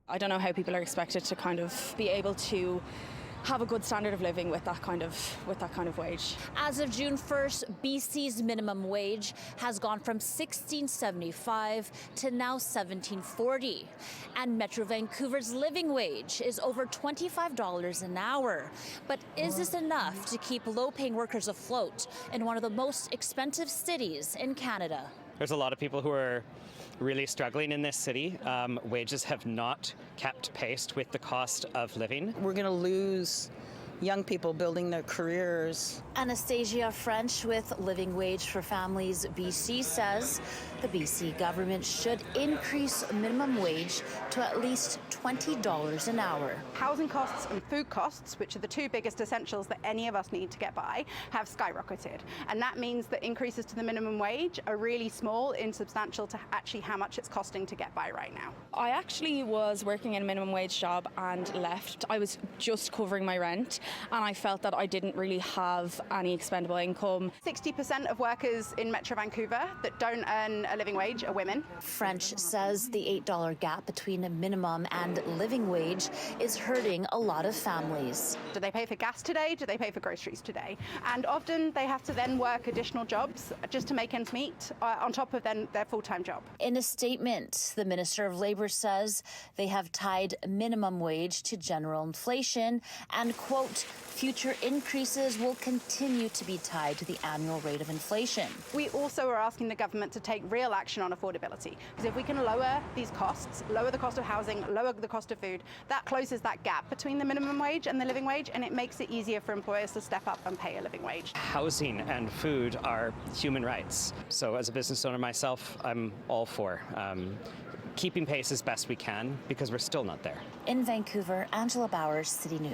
I don't know how people are expected to kind of be able to have a good standard of living with that kind of wage. As of June 1st, BC's minimum wage has gone from $16.75 to now $17.40. And Metro Vancouver's living wage is over $25 an hour. But is this enough to keep low-paying workers afloat in one of the most expensive cities in Canada? There's a lot of people who are really struggling in this city. Wages have not kept pace with the cost of living. We're going to lose young people building their careers. Anastasia French with Living Wage for Families BC says the BC government should increase minimum wage to at least $20 an hour. Housing costs and food costs, which are the two biggest essentials that any of us need to get by, have skyrocketed. And that means that increases to the minimum wage are really small, insubstantial to actually how much it's costing to get by right now. I actually was working in a minimum wage job and left. I was just covering my rent and I felt that I didn't really have any expendable income. 60% of workers in Metro Vancouver that don't earn a living wage are women. French says the $8 gap between a minimum and living wage is hurting a lot of families. Do they pay for gas today? Do they pay for groceries today? And often they have to then work additional jobs just to make ends meet on top of their full-time job. In a statement, the Minister of Labour says they have tied minimum wage to general inflation and, quote, future increases will continue to be tied to the annual rate of inflation. We also are asking the government to take real action on affordability, because if we can lower these costs, lower the cost of housing, lower the cost of food, that closes that gap between the minimum wage and the living wage, and it makes it easier for employers to step up and pay a living wage. Housing and food are human rights. So as a business owner myself, I'm all for keeping pace as best we can because we're still not there. In Vancouver, Angela Bowers, City News.